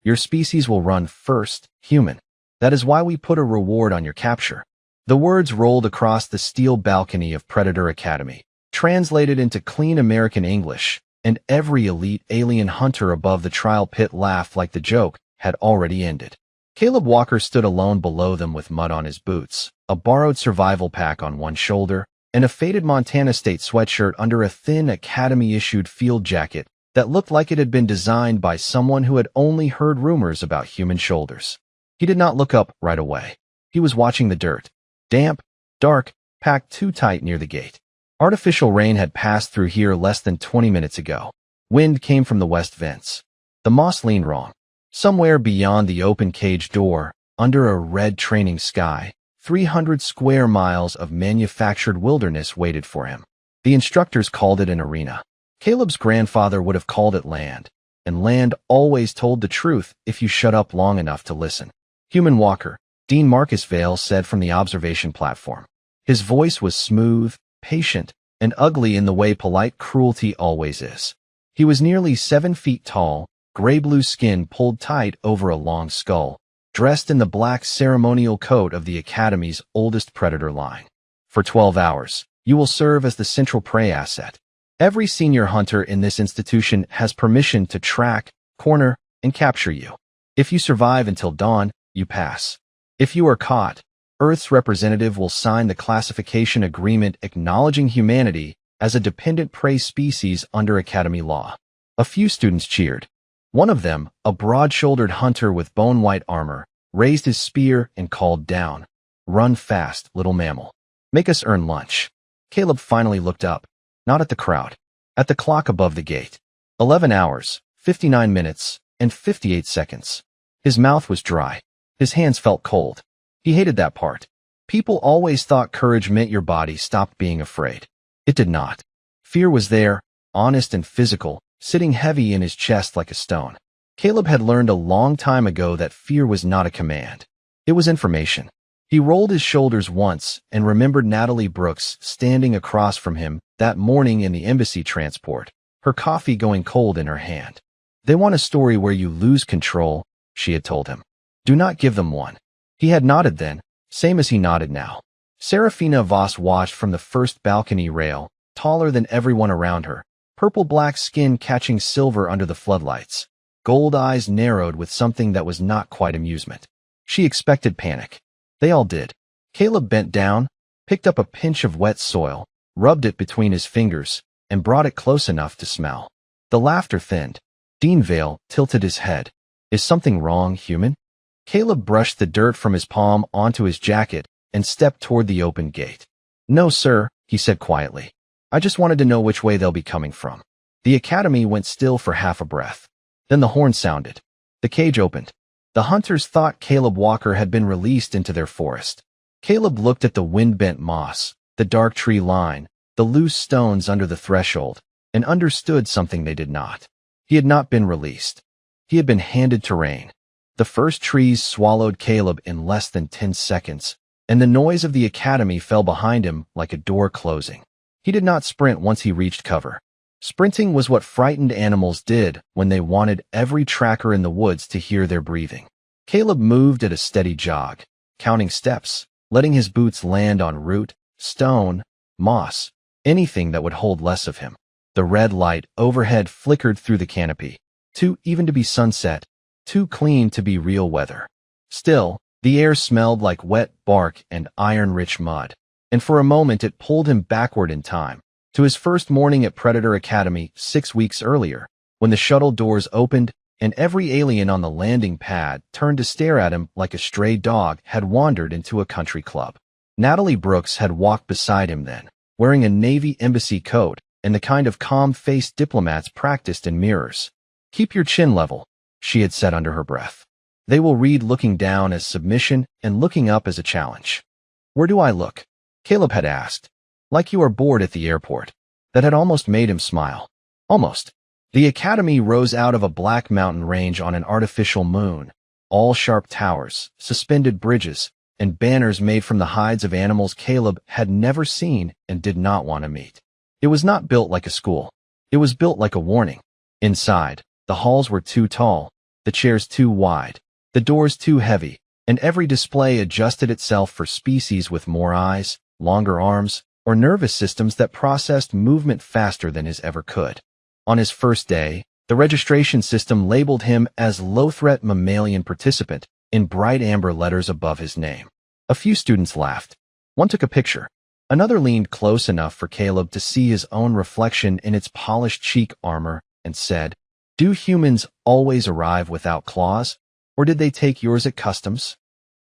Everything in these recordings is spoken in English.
Your species will run first, human. That is why we put a reward on your capture." The words rolled across the steel balcony of Predator Academy, translated into clean American English, and every elite alien hunter above the trial pit laughed like the joke had already ended. Caleb Walker stood alone below them with mud on his boots, a borrowed survival pack on one shoulder, and a faded Montana State sweatshirt under a thin Academy-issued field jacket that looked like it had been designed by someone who had only heard rumors about human shoulders. He did not look up right away. He was watching the dirt. Damp, dark, packed too tight near the gate. Artificial rain had passed through here less than 20 minutes ago. Wind came from the west vents. The moss leaned wrong. Somewhere beyond the open cage door, under a red training sky, 300 square miles of manufactured wilderness waited for him. The instructors called it an arena. Caleb's grandfather would have called it land, and land always told the truth if you shut up long enough to listen. "Human Walker," Dean Marcus Vale said from the observation platform. His voice was smooth, patient, and ugly in the way polite cruelty always is. He was nearly 7 feet tall, gray-blue skin pulled tight over a long skull, dressed in the black ceremonial coat of the Academy's oldest predator line. "For 12 hours, you will serve as the central prey asset. Every senior hunter in this institution has permission to track, corner, and capture you. If you survive until dawn, you pass. If you are caught, Earth's representative will sign the classification agreement acknowledging humanity as a dependent prey species under Academy law." A few students cheered. One of them, a broad-shouldered hunter with bone-white armor, raised his spear and called down, "Run fast, little mammal. Make us earn lunch." Caleb finally looked up, not at the crowd, at the clock above the gate. 11 hours, 59 minutes, and 58 seconds. His mouth was dry. His hands felt cold. He hated that part. People always thought courage meant your body stopped being afraid. It did not. Fear was there, honest and physical, sitting heavy in his chest like a stone. Caleb had learned a long time ago that fear was not a command. It was information. He rolled his shoulders once and remembered Natalie Brooks standing across from him that morning in the embassy transport, her coffee going cold in her hand. "They want a story where you lose control," she had told him. "Do not give them one." He had nodded then, same as he nodded now. Serafina Voss watched from the first balcony rail, taller than everyone around her, purple-black skin catching silver under the floodlights, gold eyes narrowed with something that was not quite amusement. She expected panic. They all did. Caleb bent down, picked up a pinch of wet soil, rubbed it between his fingers, and brought it close enough to smell. The laughter thinned. Dean Vale tilted his head. "Is something wrong, human?" Caleb brushed the dirt from his palm onto his jacket and stepped toward the open gate. "No, sir," he said quietly. "I just wanted to know which way they'll be coming from." The Academy went still for half a breath. Then the horn sounded. The cage opened. The hunters thought Caleb Walker had been released into their forest. Caleb looked at the wind-bent moss, the dark tree line, the loose stones under the threshold, and understood something they did not. He had not been released. He had been handed terrain. The first trees swallowed Caleb in less than 10 seconds, and the noise of the Academy fell behind him like a door closing. He did not sprint once he reached cover. Sprinting was what frightened animals did when they wanted every tracker in the woods to hear their breathing. Caleb moved at a steady jog, counting steps, letting his boots land on root, stone, moss, anything that would hold less of him. The red light overhead flickered through the canopy, too even to be sunset, too clean to be real weather. Still, the air smelled like wet bark and iron-rich mud, and for a moment it pulled him backward in time, to his first morning at Predator Academy 6 weeks earlier, when the shuttle doors opened and every alien on the landing pad turned to stare at him like a stray dog had wandered into a country club. Natalie Brooks had walked beside him then, wearing a Navy embassy coat and the kind of calm-faced diplomats practiced in mirrors. "Keep your chin level," she had said under her breath. "They will read looking down as submission and looking up as a challenge." "Where do I look?" Caleb had asked. "Like you are bored at the airport." That had almost made him smile. Almost. The Academy rose out of a black mountain range on an artificial moon, all sharp towers, suspended bridges, and banners made from the hides of animals Caleb had never seen and did not want to meet. It was not built like a school. It was built like a warning. Inside, the halls were too tall, the chairs too wide, the doors too heavy, and every display adjusted itself for species with more eyes, longer arms, or nervous systems that processed movement faster than his ever could. On his first day, the registration system labeled him as low-threat mammalian participant in bright amber letters above his name. A few students laughed. One took a picture. Another leaned close enough for Caleb to see his own reflection in its polished cheek armor and said, "Do humans always arrive without claws, or did they take yours at customs?"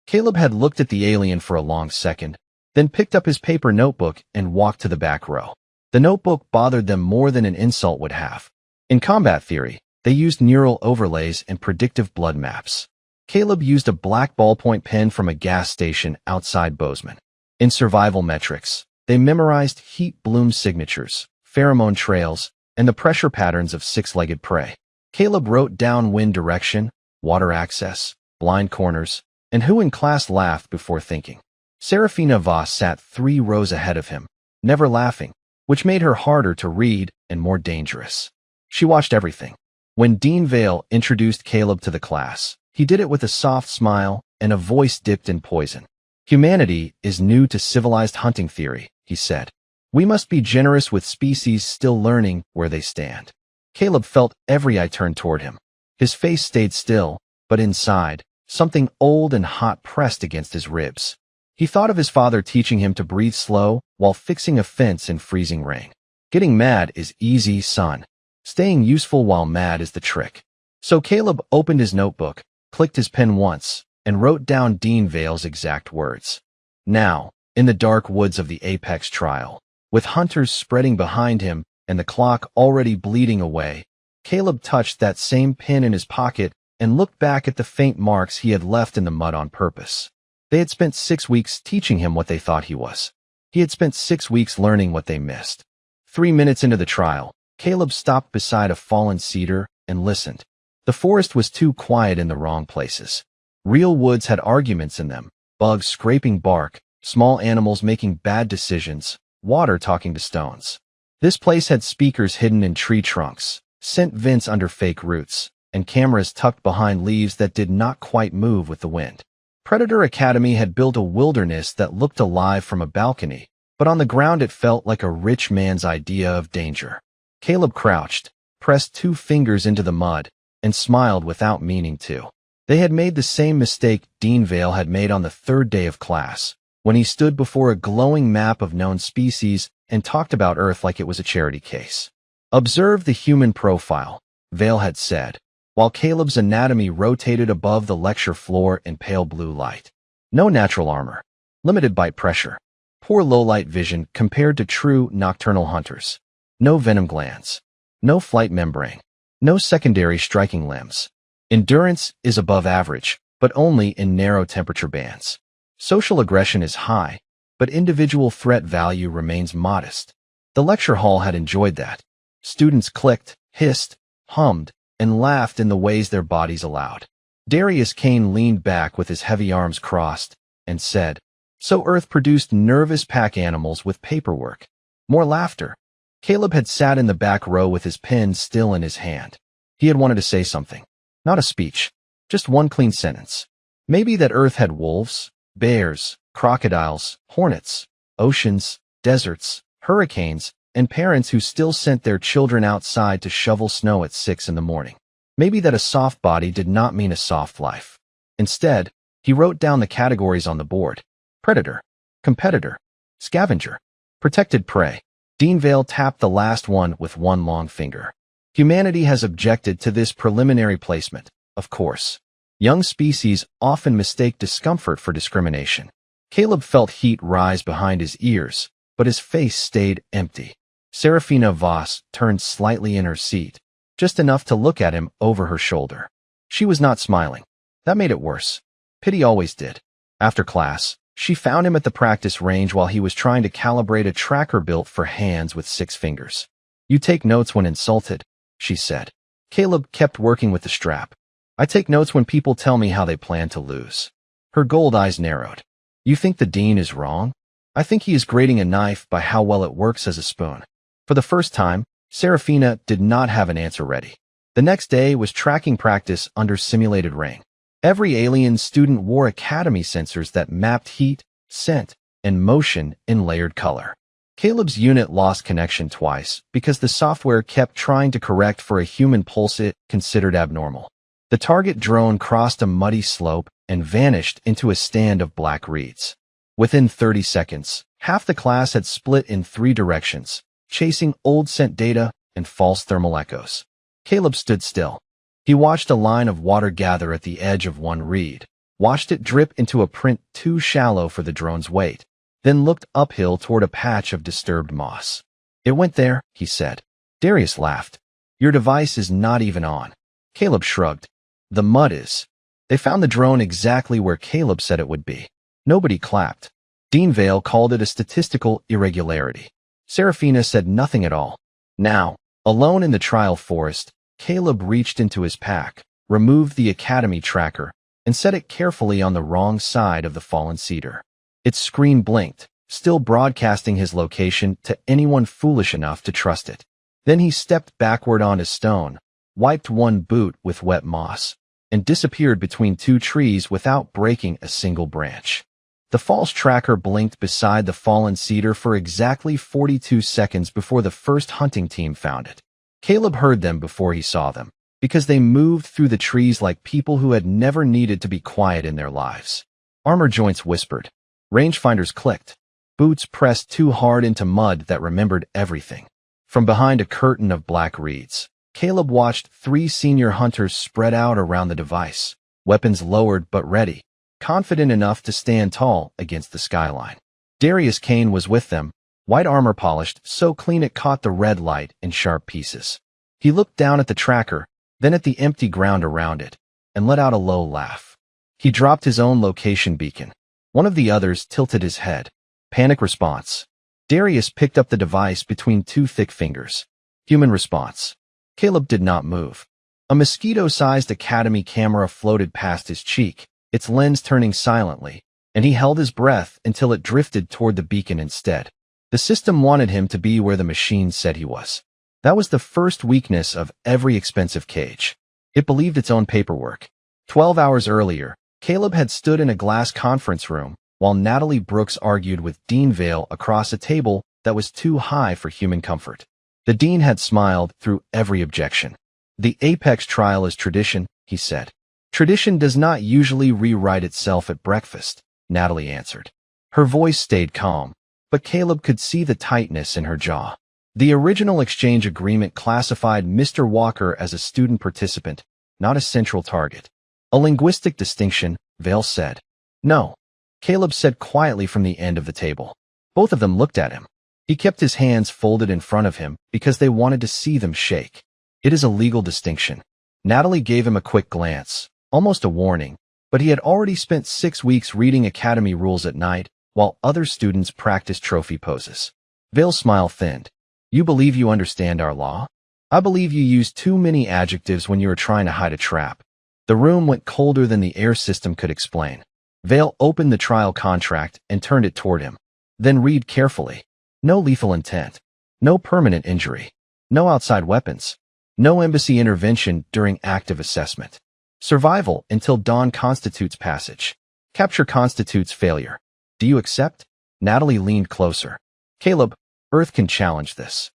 Caleb had looked at the alien for a long second, then picked up his paper notebook and walked to the back row. The notebook bothered them more than an insult would have. In combat theory, they used neural overlays and predictive blood maps. Caleb used a black ballpoint pen from a gas station outside Bozeman. In survival metrics, they memorized heat bloom signatures, pheromone trails, and the pressure patterns of six-legged prey. Caleb wrote down wind direction, water access, blind corners, and who in class laughed before thinking. Serafina Voss sat 3 rows ahead of him, never laughing, which made her harder to read and more dangerous. She watched everything. When Dean Vale introduced Caleb to the class, he did it with a soft smile and a voice dipped in poison. "Humanity is new to civilized hunting theory," he said. "We must be generous with species still learning where they stand." Caleb felt every eye turn toward him. His face stayed still, but inside, something old and hot pressed against his ribs. He thought of his father teaching him to breathe slow while fixing a fence in freezing rain. Getting mad is easy, son. Staying useful while mad is the trick. So Caleb opened his notebook, clicked his pen once, and wrote down Dean Vale's exact words. Now, in the dark woods of the Apex trial, with hunters spreading behind him and the clock already bleeding away, Caleb touched that same pin in his pocket and looked back at the faint marks he had left in the mud on purpose. They had spent 6 weeks teaching him what they thought he was. He had spent 6 weeks learning what they missed. 3 minutes into the trial, Caleb stopped beside a fallen cedar and listened. The forest was too quiet in the wrong places. Real woods had arguments in them, bugs scraping bark, small animals making bad decisions, water talking to stones. This place had speakers hidden in tree trunks, scent vents under fake roots, and cameras tucked behind leaves that did not quite move with the wind. Predator Academy had built a wilderness that looked alive from a balcony, but on the ground it felt like a rich man's idea of danger. Caleb crouched, pressed 2 fingers into the mud, and smiled without meaning to. They had made the same mistake Dean Vale had made on the 3rd day of class, when he stood before a glowing map of known species and talked about Earth like it was a charity case. "Observe the human profile," Vale had said, while Caleb's anatomy rotated above the lecture floor in pale blue light. No natural armor, limited bite pressure, poor low-light vision compared to true nocturnal hunters, no venom glands, no flight membrane, no secondary striking limbs. Endurance is above average, but only in narrow temperature bands. Social aggression is high, but individual threat value remains modest. The lecture hall had enjoyed that. Students clicked, hissed, hummed, and laughed in the ways their bodies allowed. Darius Kane leaned back with his heavy arms crossed and said, "So Earth produced nervous pack animals with paperwork." More laughter. Caleb had sat in the back row with his pen still in his hand. He had wanted to say something. Not a speech, just one clean sentence. Maybe that Earth had wolves, bears, crocodiles, hornets, oceans, deserts, hurricanes, and parents who still sent their children outside to shovel snow at 6 in the morning. Maybe that a soft body did not mean a soft life. Instead, he wrote down the categories on the board: predator, competitor, scavenger, protected prey. Dean Vale tapped the last one with one long finger. Humanity has objected to this preliminary placement, of course. Young species often mistake discomfort for discrimination. Caleb felt heat rise behind his ears, but his face stayed empty. Serafina Voss turned slightly in her seat, just enough to look at him over her shoulder. She was not smiling. That made it worse. Pity always did. After class, she found him at the practice range while he was trying to calibrate a tracker built for hands with 6 fingers. "You take notes when insulted," she said. Caleb kept working with the strap. "I take notes when people tell me how they plan to lose." Her gold eyes narrowed. "You think the dean is wrong?" "I think he is grading a knife by how well it works as a spoon." For the first time, Serafina did not have an answer ready. The next day was tracking practice under simulated rain. Every alien student wore academy sensors that mapped heat, scent, and motion in layered color. Caleb's unit lost connection twice because the software kept trying to correct for a human pulse it considered abnormal. The target drone crossed a muddy slope and vanished into a stand of black reeds. Within 30 seconds, half the class had split in 3 directions, chasing old scent data and false thermal echoes. Caleb stood still. He watched a line of water gather at the edge of one reed, watched it drip into a print too shallow for the drone's weight, then looked uphill toward a patch of disturbed moss. "It went there," he said. Darius laughed. "Your device is not even on." Caleb shrugged. "The mud is." They found the drone exactly where Caleb said it would be. Nobody clapped. Dean Vale called it a statistical irregularity. Serafina said nothing at all. Now, alone in the trial forest, Caleb reached into his pack, removed the academy tracker, and set it carefully on the wrong side of the fallen cedar. Its screen blinked, still broadcasting his location to anyone foolish enough to trust it. Then he stepped backward onto stone, wiped one boot with wet moss, and disappeared between 2 trees without breaking a single branch. The false tracker blinked beside the fallen cedar for exactly 42 seconds before the first hunting team found it. Caleb heard them before he saw them, because they moved through the trees like people who had never needed to be quiet in their lives. Armor joints whispered. Rangefinders clicked. Boots pressed too hard into mud that remembered everything. From behind a curtain of black reeds, Caleb watched 3 senior hunters spread out around the device, weapons lowered but ready, confident enough to stand tall against the skyline. Darius Kane was with them, white armor polished so clean it caught the red light in sharp pieces. He looked down at the tracker, then at the empty ground around it, and let out a low laugh. He dropped his own location beacon. One of the others tilted his head. Panic response. Darius picked up the device between 2 thick fingers. Human response. Caleb did not move. A mosquito-sized academy camera floated past his cheek, its lens turning silently, and he held his breath until it drifted toward the beacon instead. The system wanted him to be where the machine said he was. That was the first weakness of every expensive cage. It believed its own paperwork. 12 hours earlier, Caleb had stood in a glass conference room while Natalie Brooks argued with Dean Vale across a table that was too high for human comfort. The dean had smiled through every objection. "The Apex trial is tradition," he said. "Tradition does not usually rewrite itself at breakfast," Natalie answered. Her voice stayed calm, but Caleb could see the tightness in her jaw. The original exchange agreement classified Mr. Walker as a student participant, not a central target. "A linguistic distinction," Vale said. "No," Caleb said quietly from the end of the table. Both of them looked at him. He kept his hands folded in front of him because they wanted to see them shake. "It is a legal distinction." Natalie gave him a quick glance, almost a warning, but he had already spent 6 weeks reading academy rules at night while other students practiced trophy poses. Vale's smile thinned. "You believe you understand our law? I believe you use too many adjectives when you are trying to hide a trap." The room went colder than the air system could explain. Vale opened the trial contract and turned it toward him. "Then read carefully. No lethal intent. No permanent injury. No outside weapons. No embassy intervention during active assessment. Survival until dawn constitutes passage. Capture constitutes failure. Do you accept?" Natalie leaned closer. "Caleb, Earth can challenge this."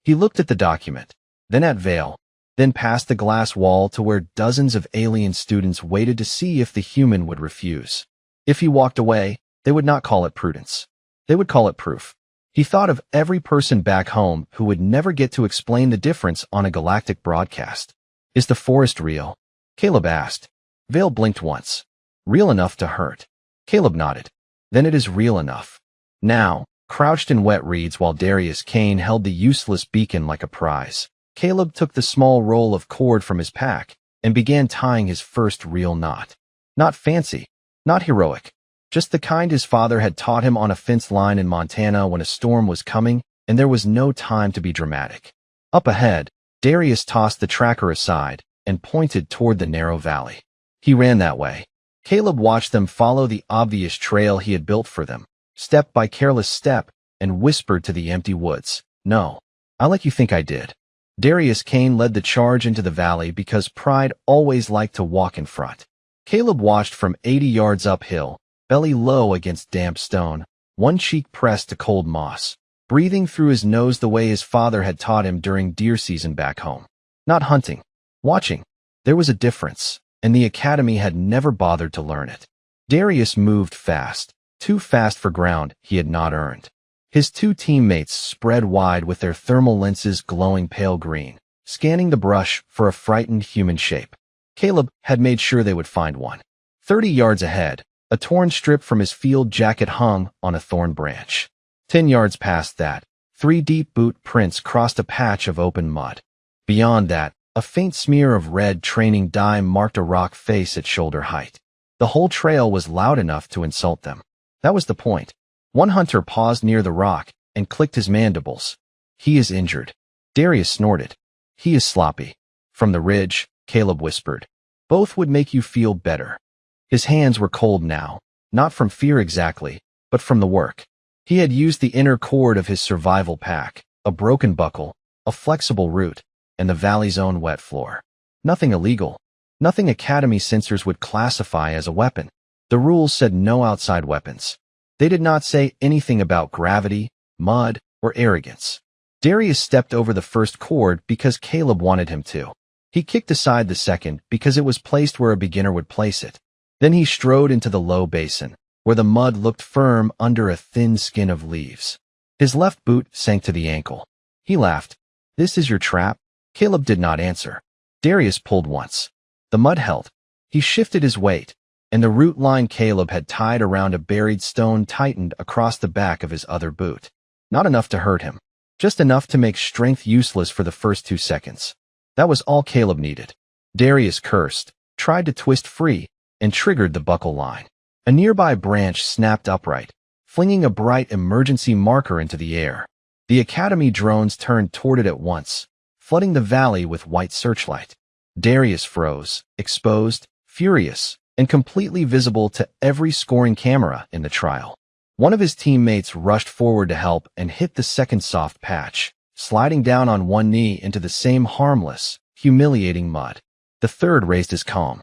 He looked at the document, then at Vale, then past the glass wall to where dozens of alien students waited to see if the human would refuse. If he walked away, they would not call it prudence. They would call it proof. He thought of every person back home who would never get to explain the difference on a galactic broadcast. "Is the forest real?" Caleb asked. Vale blinked once. "Real enough to hurt." Caleb nodded. "Then it is real enough." Now, crouched in wet reeds while Darius Kane held the useless beacon like a prize, Caleb took the small roll of cord from his pack and began tying his first real knot. Not fancy, not heroic, just the kind his father had taught him on a fence line in Montana when a storm was coming and there was no time to be dramatic. Up ahead, Darius tossed the tracker aside and pointed toward the narrow valley. He ran that way. Caleb watched them follow the obvious trail he had built for them, step by careless step, and whispered to the empty woods, "No, I like you think I did." Darius Kane led the charge into the valley because pride always liked to walk in front. Caleb watched from 80 yards uphill, belly low against damp stone, one cheek pressed to cold moss, breathing through his nose the way his father had taught him during deer season back home. Not hunting, watching. There was a difference, and the academy had never bothered to learn it. Darius moved fast, too fast for ground he had not earned. His two teammates spread wide with their thermal lenses glowing pale green, scanning the brush for a frightened human shape. Caleb had made sure they would find one. 30 yards ahead, a torn strip from his field jacket hung on a thorn branch. 10 yards past that, 3 deep boot prints crossed a patch of open mud. Beyond that, a faint smear of red training dye marked a rock face at shoulder height. The whole trail was loud enough to insult them. That was the point. One hunter paused near the rock and clicked his mandibles. He is injured. Darius snorted. He is sloppy. From the ridge, Caleb whispered. Both would make you feel better. His hands were cold now, not from fear exactly, but from the work. He had used the inner cord of his survival pack, a broken buckle, a flexible root, and the valley's own wet floor. Nothing illegal. Nothing academy censors would classify as a weapon. The rules said no outside weapons. They did not say anything about gravity, mud, or arrogance. Darius stepped over the first cord because Caleb wanted him to. He kicked aside the second because it was placed where a beginner would place it. Then he strode into the low basin, where the mud looked firm under a thin skin of leaves. His left boot sank to the ankle. He laughed. This is your trap? Caleb did not answer. Darius pulled once. The mud held. He shifted his weight, and the root line Caleb had tied around a buried stone tightened across the back of his other boot. Not enough to hurt him, just enough to make strength useless for the first 2 seconds. That was all Caleb needed. Darius cursed, tried to twist free, and triggered the buckle line. A nearby branch snapped upright, flinging a bright emergency marker into the air. The academy drones turned toward it at once, flooding the valley with white searchlight. Darius froze, exposed, furious, and completely visible to every scoring camera in the trial. One of his teammates rushed forward to help and hit the second soft patch, sliding down on one knee into the same harmless, humiliating mud. The third raised his calm.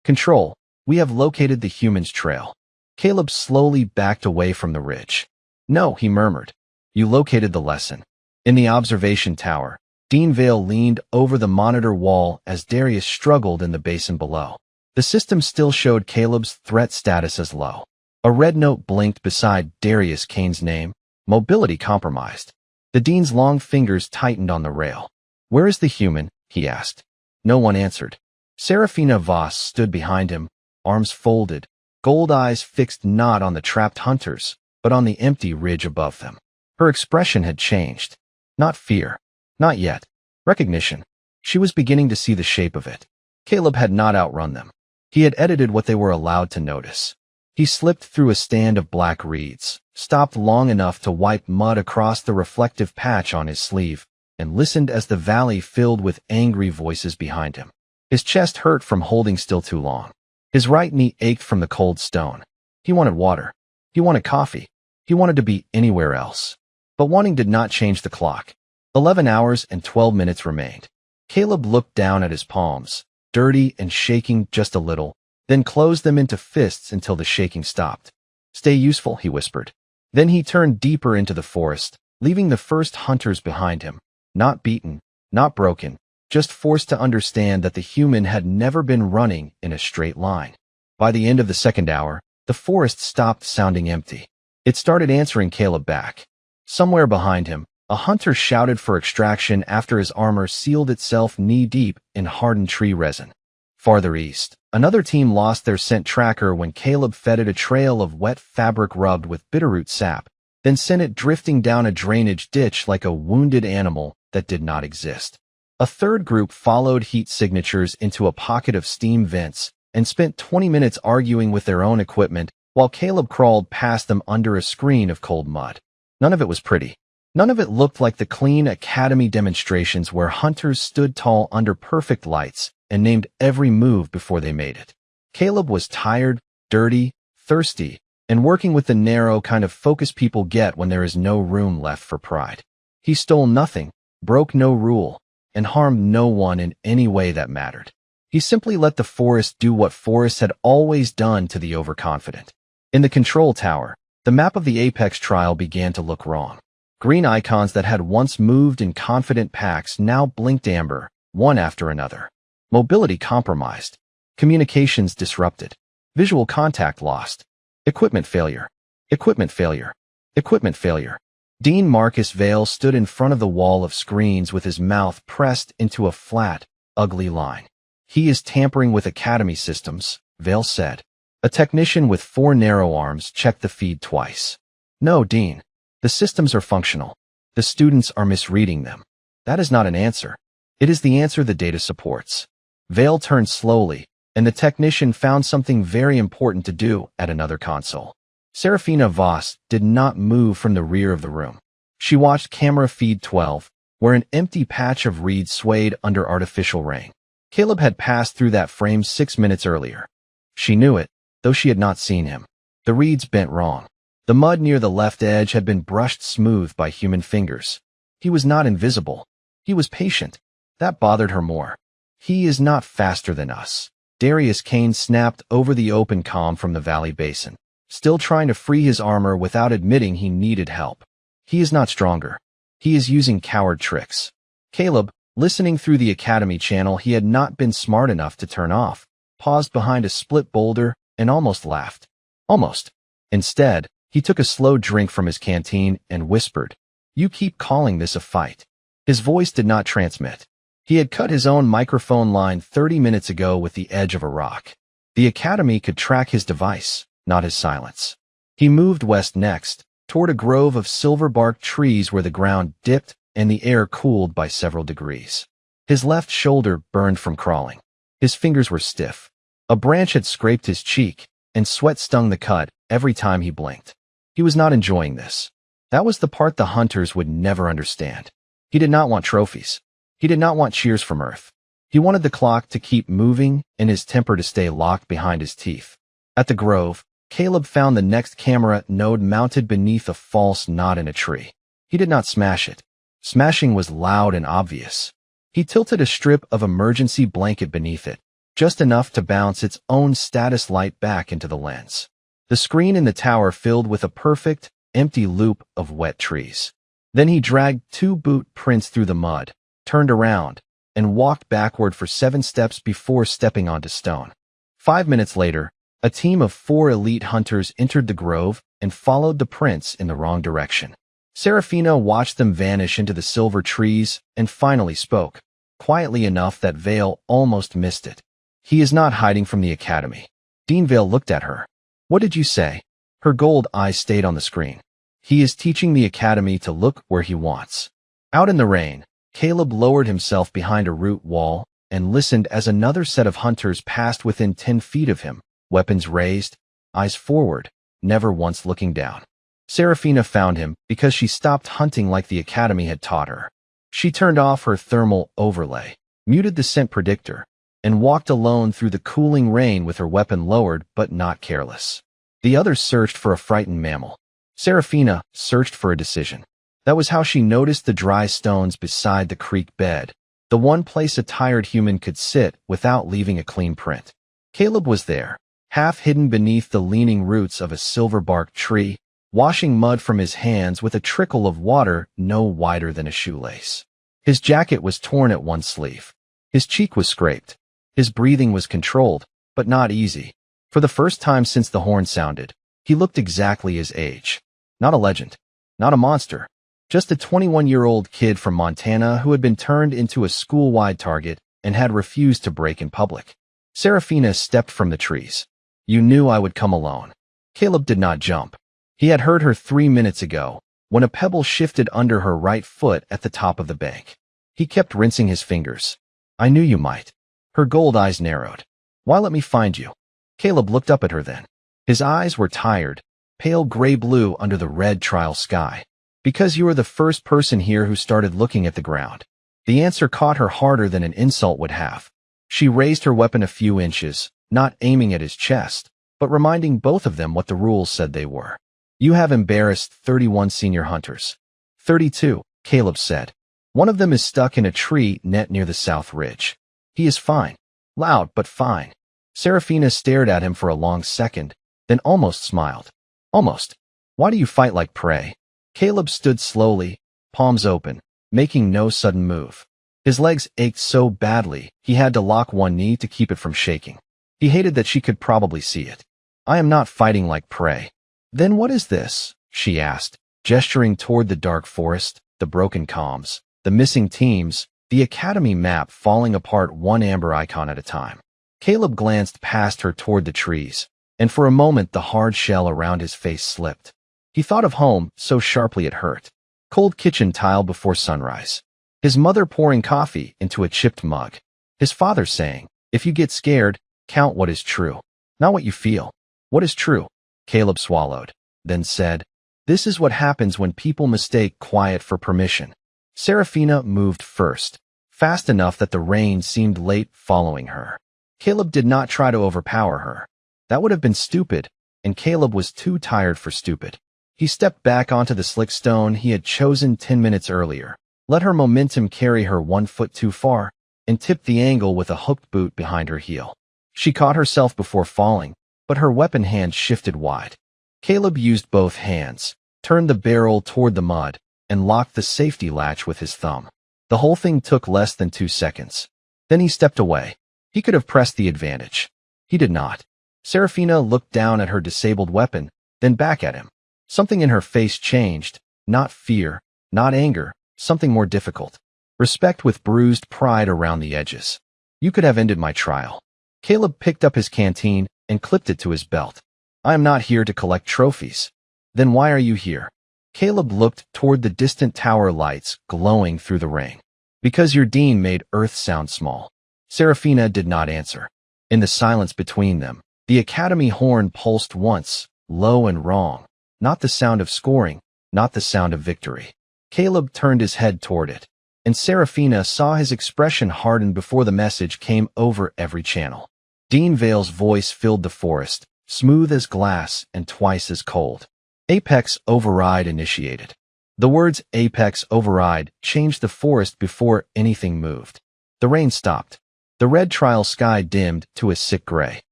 Control, we have located the human's trail. Caleb slowly backed away from the ridge. No, he murmured. You located the lesson. In the observation tower, Dean Vale leaned over the monitor wall as Darius struggled in the basin below. The system still showed Caleb's threat status as low. A red note blinked beside Darius Kane's name, mobility compromised. The Dean's long fingers tightened on the rail. Where is the human? He asked. No one answered. Serafina Voss stood behind him, arms folded, gold eyes fixed not on the trapped hunters, but on the empty ridge above them. Her expression had changed. Not fear. Not yet. Recognition. She was beginning to see the shape of it. Caleb had not outrun them. He had edited what they were allowed to notice. He slipped through a stand of black reeds, stopped long enough to wipe mud across the reflective patch on his sleeve, and listened as the valley filled with angry voices behind him. His chest hurt from holding still too long. His right knee ached from the cold stone. He wanted water. He wanted coffee. He wanted to be anywhere else. But wanting did not change the clock. 11 hours and 12 minutes remained. Caleb looked down at his palms, dirty and shaking just a little, then closed them into fists until the shaking stopped. Stay useful, he whispered. Then he turned deeper into the forest, leaving the first hunters behind him, not beaten, not broken, just forced to understand that the human had never been running in a straight line. By the end of the second hour, the forest stopped sounding empty. It started answering Caleb back. Somewhere behind him, a hunter shouted for extraction after his armor sealed itself knee-deep in hardened tree resin. Farther east, another team lost their scent tracker when Caleb fed it a trail of wet fabric rubbed with bitterroot sap, then sent it drifting down a drainage ditch like a wounded animal that did not exist. A third group followed heat signatures into a pocket of steam vents and spent 20 minutes arguing with their own equipment while Caleb crawled past them under a screen of cold mud. None of it was pretty. None of it looked like the clean academy demonstrations where hunters stood tall under perfect lights and named every move before they made it. Caleb was tired, dirty, thirsty, and working with the narrow kind of focus people get when there is no room left for pride. He stole nothing, broke no rule, and harmed no one in any way that mattered. He simply let the forest do what forests had always done to the overconfident. In the control tower, the map of the Apex trial began to look wrong. Green icons that had once moved in confident packs now blinked amber, one after another. Mobility compromised. Communications disrupted. Visual contact lost. Equipment failure. Equipment failure. Equipment failure. Dean Marcus Vale stood in front of the wall of screens with his mouth pressed into a flat, ugly line. "He is tampering with Academy systems," Vale said. A technician with 4 narrow arms checked the feed twice. "No, Dean. The systems are functional. The students are misreading them." "That is not an answer. It is the answer the data supports." Vale turned slowly, and the technician found something very important to do at another console. Serafina Voss did not move from the rear of the room. She watched camera feed 12, where an empty patch of reeds swayed under artificial rain. Caleb had passed through that frame 6 minutes earlier. She knew it, though she had not seen him. The reeds bent wrong. The mud near the left edge had been brushed smooth by human fingers. He was not invisible. He was patient. That bothered her more. "He is not faster than us." Darius Kane snapped over the open comm from the valley basin, still trying to free his armor without admitting he needed help. "He is not stronger. He is using coward tricks." Caleb, listening through the Academy channel he had not been smart enough to turn off, paused behind a split boulder and almost laughed. Almost. Instead, he took a slow drink from his canteen and whispered, "You keep calling this a fight." His voice did not transmit. He had cut his own microphone line 30 minutes ago with the edge of a rock. The Academy could track his device, not his silence. He moved west next, toward a grove of silver-barked trees where the ground dipped and the air cooled by several degrees. His left shoulder burned from crawling. His fingers were stiff. A branch had scraped his cheek, and sweat stung the cut every time he blinked. He was not enjoying this. That was the part the hunters would never understand. He did not want trophies. He did not want cheers from Earth. He wanted the clock to keep moving and his temper to stay locked behind his teeth. At the grove, Caleb found the next camera node mounted beneath a false knot in a tree. He did not smash it. Smashing was loud and obvious. He tilted a strip of emergency blanket beneath it, just enough to bounce its own status light back into the lens. The screen in the tower filled with a perfect, empty loop of wet trees. Then he dragged 2 boot prints through the mud, turned around, and walked backward for 7 steps before stepping onto stone. 5 minutes later, a team of 4 elite hunters entered the grove and followed the prints in the wrong direction. Serafina watched them vanish into the silver trees and finally spoke, quietly enough that Vale almost missed it. "He is not hiding from the Academy." Dean Vale looked at her. "What did you say?" Her gold eyes stayed on the screen. "He is teaching the Academy to look where he wants." Out in the rain, Caleb lowered himself behind a root wall and listened as another set of hunters passed within 10 feet of him, weapons raised, eyes forward, never once looking down. Serafina found him because she stopped hunting like the Academy had taught her. She turned off her thermal overlay, muted the scent predictor, and walked alone through the cooling rain with her weapon lowered but not careless. The others searched for a frightened mammal. Serafina searched for a decision. That was how she noticed the dry stones beside the creek bed, the one place a tired human could sit without leaving a clean print. Caleb was there, half hidden beneath the leaning roots of a silver-barked tree, washing mud from his hands with a trickle of water no wider than a shoelace. His jacket was torn at one sleeve. His cheek was scraped. His breathing was controlled, but not easy. For the first time since the horn sounded, he looked exactly his age. Not a legend. Not a monster. Just a 21-year-old kid from Montana who had been turned into a school-wide target and had refused to break in public. Serafina stepped from the trees. "You knew I would come alone." Caleb did not jump. He had heard her 3 minutes ago, when a pebble shifted under her right foot at the top of the bank. He kept rinsing his fingers. "I knew you might." Her gold eyes narrowed. "Why let me find you?" Caleb looked up at her then. His eyes were tired, pale gray-blue under the red trial sky. "Because you were the first person here who started looking at the ground." The answer caught her harder than an insult would have. She raised her weapon a few inches, not aiming at his chest, but reminding both of them what the rules said they were. "You have embarrassed 31 senior hunters." 32, Caleb said. One of them is stuck in a tree net near the south ridge. He is fine. Loud, but fine. Serafina stared at him for a long second, then almost smiled. Almost. Why do you fight like prey? Caleb stood slowly, palms open, making no sudden move. His legs ached so badly, he had to lock one knee to keep it from shaking. He hated that she could probably see it. I am not fighting like prey. Then what is this? She asked, gesturing toward the dark forest, the broken comms, the missing teams, the academy map falling apart one amber icon at a time. Caleb glanced past her toward the trees, and for a moment the hard shell around his face slipped. He thought of home, so sharply it hurt. Cold kitchen tile before sunrise. His mother pouring coffee into a chipped mug. His father saying, if you get scared, count what is true, not what you feel. What is true? Caleb swallowed, then said, this is what happens when people mistake quiet for permission. Serafina moved first, fast enough that the rain seemed late following her. Caleb did not try to overpower her. That would have been stupid, and Caleb was too tired for stupid. He stepped back onto the slick stone he had chosen 10 minutes earlier, let her momentum carry her 1 foot too far, and tipped the angle with a hooked boot behind her heel. She caught herself before falling, but her weapon hand shifted wide. Caleb used both hands, turned the barrel toward the mud, and locked the safety latch with his thumb. The whole thing took less than 2 seconds. Then he stepped away. He could have pressed the advantage. He did not. Serafina looked down at her disabled weapon, then back at him. Something in her face changed, not fear, not anger, something more difficult. Respect with bruised pride around the edges. You could have ended my trial. Caleb picked up his canteen and clipped it to his belt. I am not here to collect trophies. Then why are you here? Caleb looked toward the distant tower lights glowing through the rain. Because your dean made Earth sound small. Serafina did not answer. In the silence between them, the academy horn pulsed once, low and wrong. Not the sound of scoring, not the sound of victory. Caleb turned his head toward it, and Serafina saw his expression harden before the message came over every channel. Dean Vale's voice filled the forest, smooth as glass and twice as cold. Apex Override initiated. The words Apex Override changed the forest before anything moved. The rain stopped. The red trial sky dimmed to a sick gray.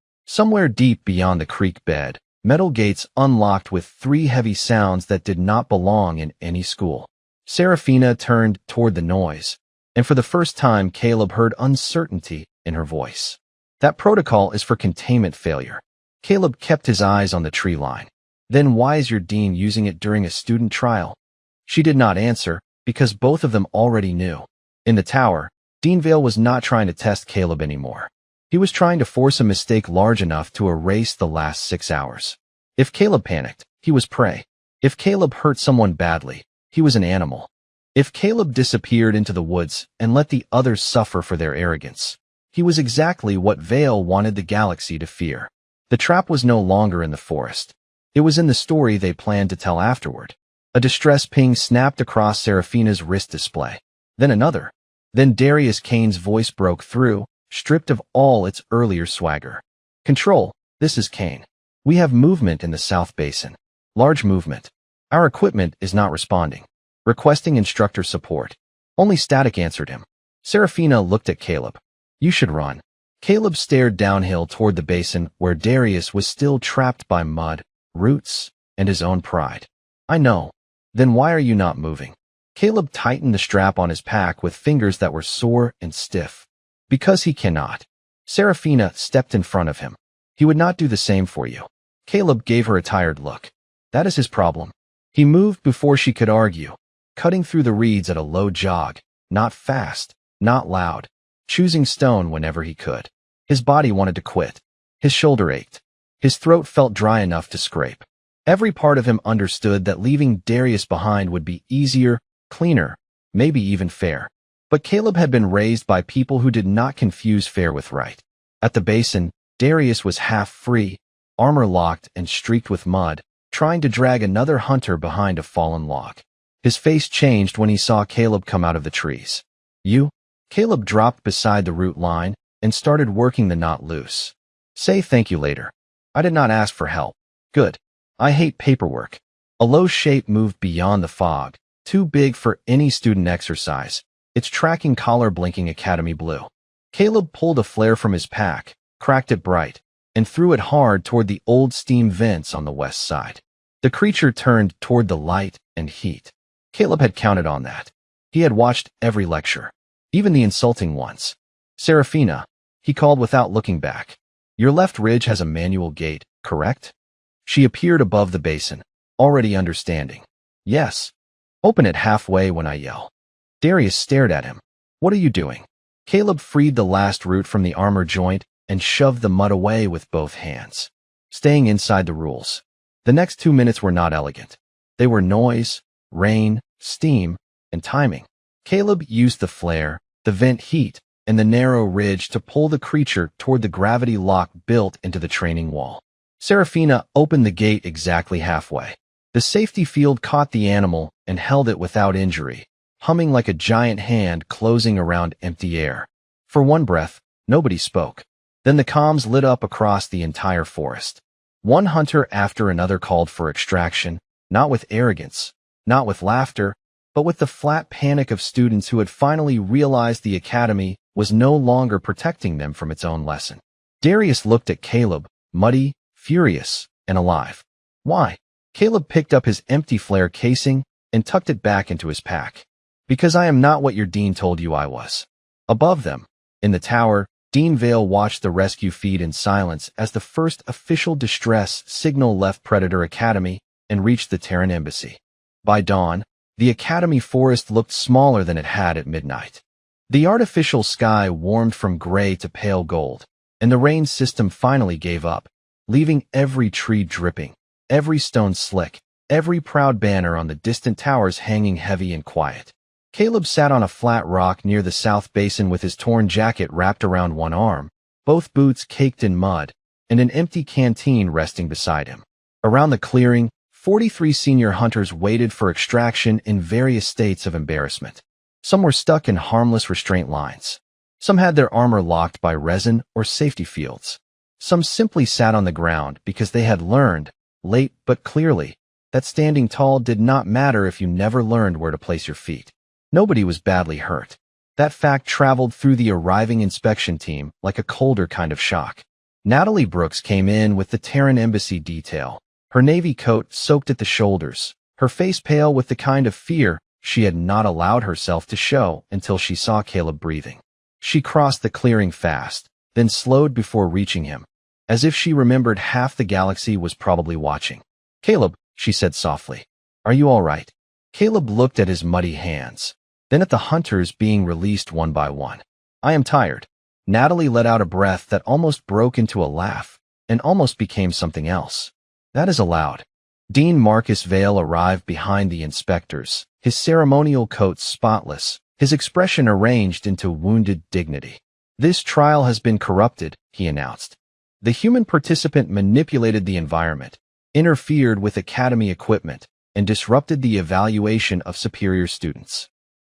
Somewhere deep beyond the creek bed, metal gates unlocked with 3 heavy sounds that did not belong in any school. Serafina turned toward the noise, and for the first time Caleb heard uncertainty in her voice. That protocol is for containment failure. Caleb kept his eyes on the tree line. Then why is your dean using it during a student trial? She did not answer, because both of them already knew. In the tower, Dean Vale was not trying to test Caleb anymore. He was trying to force a mistake large enough to erase the last 6 hours. If Caleb panicked, he was prey. If Caleb hurt someone badly, he was an animal. If Caleb disappeared into the woods and let the others suffer for their arrogance, he was exactly what Vale wanted the galaxy to fear. The trap was no longer in the forest. It was in the story they planned to tell afterward. A distress ping snapped across Serafina's wrist display. Then another. Then Darius Kane's voice broke through, stripped of all its earlier swagger. Control, this is Kane. We have movement in the South Basin. Large movement. Our equipment is not responding. Requesting instructor support. Only static answered him. Serafina looked at Caleb. You should run. Caleb stared downhill toward the basin where Darius was still trapped by mud, roots, and his own pride. I know. Then why are you not moving? Caleb tightened the strap on his pack with fingers that were sore and stiff. Because he cannot. Serafina stepped in front of him. He would not do the same for you. Caleb gave her a tired look. That is his problem. He moved before she could argue, cutting through the reeds at a low jog, not fast, not loud, choosing stone whenever he could. His body wanted to quit. His shoulder ached. His throat felt dry enough to scrape. Every part of him understood that leaving Darius behind would be easier, cleaner, maybe even fair. But Caleb had been raised by people who did not confuse fair with right. At the basin, Darius was half free, armor locked and streaked with mud, trying to drag another hunter behind a fallen log. His face changed when he saw Caleb come out of the trees. You? Caleb dropped beside the root line and started working the knot loose. Say thank you later. I did not ask for help. Good. I hate paperwork. A low shape moved beyond the fog, too big for any student exercise, its tracking collar blinking academy blue. Caleb pulled a flare from his pack, cracked it bright, and threw it hard toward the old steam vents on the west side. The creature turned toward the light and heat. Caleb had counted on that. He had watched every lecture, even the insulting ones. "Seraphina," he called without looking back. "Your left ridge has a manual gate, correct?" She appeared above the basin, already understanding. "Yes. Open it halfway when I yell." Darius stared at him. "What are you doing?" Caleb freed the last root from the armor joint and shoved the mud away with both hands, staying inside the rules. The next 2 minutes were not elegant. They were noise, rain, steam, and timing. Caleb used the flare, the vent heat, and the narrow ridge to pull the creature toward the gravity lock built into the training wall. Seraphina opened the gate exactly halfway. The safety field caught the animal and held it without injury, humming like a giant hand closing around empty air. For one breath, nobody spoke. Then the comms lit up across the entire forest. One hunter after another called for extraction, not with arrogance, not with laughter, but with the flat panic of students who had finally realized the academy was no longer protecting them from its own lesson. Darius looked at Caleb, muddy, furious, and alive. "Why?" Caleb picked up his empty flare casing and tucked it back into his pack. "Because I am not what your dean told you I was." Above them, in the tower, Dean Vale watched the rescue feed in silence as the first official distress signal left Predator Academy and reached the Terran embassy. By dawn, the academy forest looked smaller than it had at midnight. The artificial sky warmed from gray to pale gold, and the rain system finally gave up, leaving every tree dripping, every stone slick, every proud banner on the distant towers hanging heavy and quiet. Caleb sat on a flat rock near the south basin with his torn jacket wrapped around one arm, both boots caked in mud, and an empty canteen resting beside him. Around the clearing, 43 senior hunters waited for extraction in various states of embarrassment. Some were stuck in harmless restraint lines. Some had their armor locked by resin or safety fields. Some simply sat on the ground because they had learned, late but clearly, that standing tall did not matter if you never learned where to place your feet. Nobody was badly hurt. That fact traveled through the arriving inspection team like a colder kind of shock. Natalie Brooks came in with the Terran embassy detail, her navy coat soaked at the shoulders, her face pale with the kind of fear she had not allowed herself to show until she saw Caleb breathing. She crossed the clearing fast, then slowed before reaching him, as if she remembered half the galaxy was probably watching. "Caleb," she said softly, "are you all right?" Caleb looked at his muddy hands, then at the hunters being released one by one. "I am tired." Natalie let out a breath that almost broke into a laugh, and almost became something else. "That is allowed." Dean Marcus Vale arrived behind the inspectors, his ceremonial coat spotless, his expression arranged into wounded dignity. "This trial has been corrupted," he announced. "The human participant manipulated the environment, interfered with academy equipment, and disrupted the evaluation of superior students."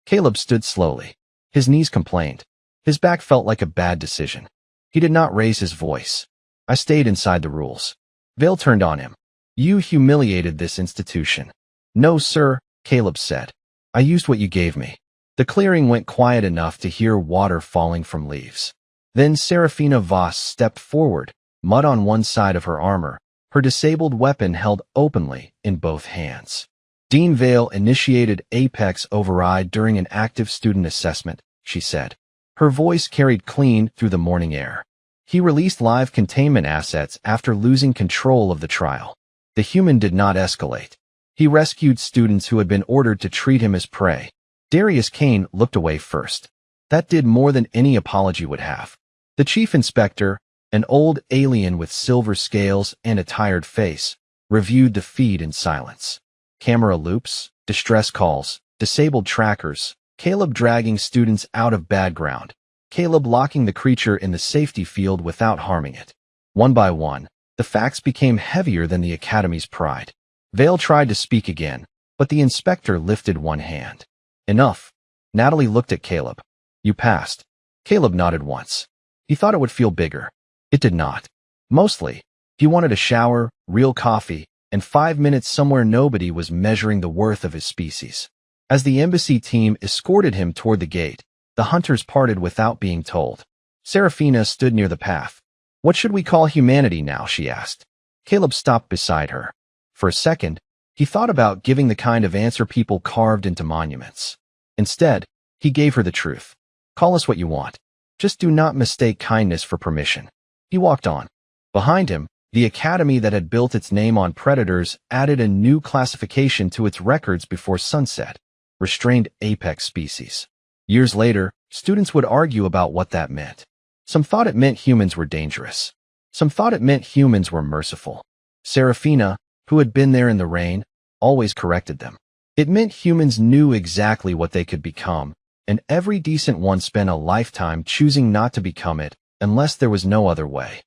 Caleb stood slowly. His knees complained. His back felt like a bad decision. He did not raise his voice. "I stayed inside the rules." Vale turned on him. "You humiliated this institution." "No, sir," Caleb said. "I used what you gave me." The clearing went quiet enough to hear water falling from leaves. Then Seraphina Voss stepped forward, mud on one side of her armor, her disabled weapon held openly in both hands. "Dean Vale initiated Apex override during an active student assessment," she said. Her voice carried clean through the morning air. "He released live containment assets after losing control of the trial. The human did not escalate. He rescued students who had been ordered to treat him as prey." Darius Kane looked away first. That did more than any apology would have. The chief inspector, an old alien with silver scales and a tired face, reviewed the feed in silence. Camera loops, distress calls, disabled trackers, Caleb dragging students out of bad ground, Caleb locking the creature in the safety field without harming it. One by one, the facts became heavier than the academy's pride. Vale tried to speak again, but the inspector lifted one hand. "Enough." Natalie looked at Caleb. "You passed." Caleb nodded once. He thought it would feel bigger. It did not. Mostly, he wanted a shower, real coffee, and 5 minutes somewhere nobody was measuring the worth of his species. As the embassy team escorted him toward the gate, the hunters parted without being told. Serafina stood near the path. "What should we call humanity now?" she asked. Caleb stopped beside her. For a second, he thought about giving the kind of answer people carved into monuments. Instead, he gave her the truth. "Call us what you want. Just do not mistake kindness for permission." He walked on. Behind him, the academy that had built its name on predators added a new classification to its records before sunset: restrained apex species. Years later, students would argue about what that meant. Some thought it meant humans were dangerous. Some thought it meant humans were merciful. Serafina, who had been there in the rain, always corrected them. It meant humans knew exactly what they could become, and every decent one spent a lifetime choosing not to become it unless there was no other way.